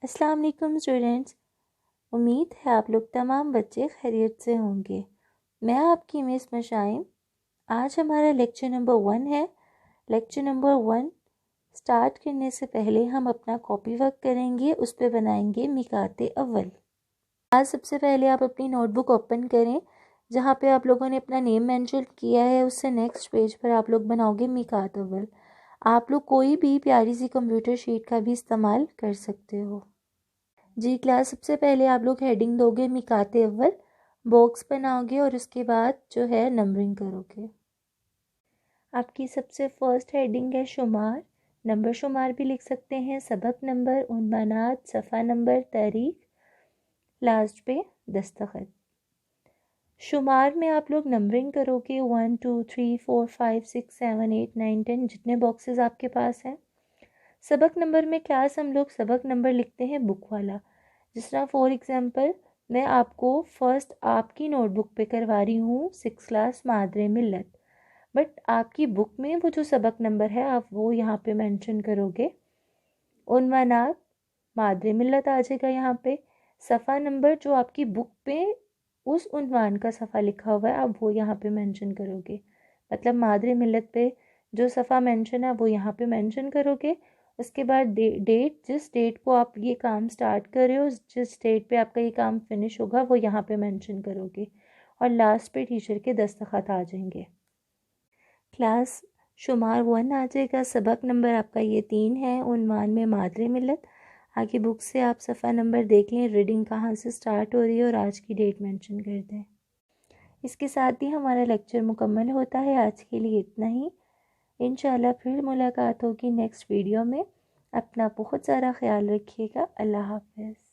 السلام علیکم اسٹوڈینٹس، امید ہے آپ لوگ تمام بچے خیریت سے ہوں گے۔ میں آپ کی مس مشائم۔ آج ہمارا لیکچر نمبر 1 ہے۔ لیکچر نمبر 1 سٹارٹ کرنے سے پہلے ہم اپنا کاپی ورک کریں گے، اس پہ بنائیں گے میقات اول۔ آج سب سے پہلے آپ اپنی نوٹ بک اوپن کریں، جہاں پہ آپ لوگوں نے اپنا نیم مینشن کیا ہے، اس سے نیکسٹ پیج پر آپ لوگ بناؤ گے میقات اول۔ آپ لوگ کوئی بھی پیاری سی کمپیوٹر شیٹ کا بھی استعمال کر سکتے ہو۔ جی کلاس، سب سے پہلے آپ لوگ ہیڈنگ دو گے میقات اول، باکس بناؤ گے اور اس کے بعد جو ہے نمبرنگ کرو گے۔ آپ کی سب سے فرسٹ ہیڈنگ ہے شمار، نمبر شمار بھی لکھ سکتے ہیں، سبق نمبر، عنوانات، صفحہ نمبر، تاریخ، لاسٹ پہ دستخط۔ شمار میں آپ لوگ نمبرنگ کرو گے 1 2 3 4 5 6 7 8 9 10، جتنے باکسز آپ کے پاس ہیں۔ سبق نمبر میں کلاس ہم لوگ سبق نمبر لکھتے ہیں بک والا، جس طرح فور ایگزامپل میں آپ کو فرسٹ آپ کی نوٹ بک پہ کروا رہی ہوں 6 کلاس مادر ملت، بٹ آپ کی بک میں وہ جو سبق نمبر ہے آپ وہ یہاں پہ مینشن کرو گے۔ عنوانات مادر ملت آ جائے گا یہاں پہ۔ صفحہ نمبر جو آپ کی بک پہ اس عنوان کا صفحہ لکھا ہوا ہے آپ وہ یہاں پہ مینشن کرو گے، مطلب مادر ملت پہ جو صفحہ مینشن ہے وہ یہاں پہ مینشن کرو گے۔ اس کے بعد ڈیٹ، جس ڈیٹ کو آپ یہ کام سٹارٹ کر رہے ہو، جس ڈیٹ پہ آپ کا یہ کام فنش ہوگا وہ یہاں پہ مینشن کرو گے، اور لاسٹ پہ ٹیچر کے دستخط آ جائیں گے۔ کلاس شمار 1 آ جائے گا، سبق نمبر آپ کا یہ 3 ہے، عنوان میں مادر ملت۔ آگے بک سے آپ صفحہ نمبر دیکھ لیں، ریڈنگ کہاں سے سٹارٹ ہو رہی ہے اور آج کی ڈیٹ مینشن کر دیں۔ اس کے ساتھ ہی ہمارا لیکچر مکمل ہوتا ہے۔ آج کے لیے اتنا ہی، انشاءاللہ پھر ملاقات ہوگی نیکسٹ ویڈیو میں۔ اپنا بہت سارا خیال رکھیے گا۔ اللہ حافظ۔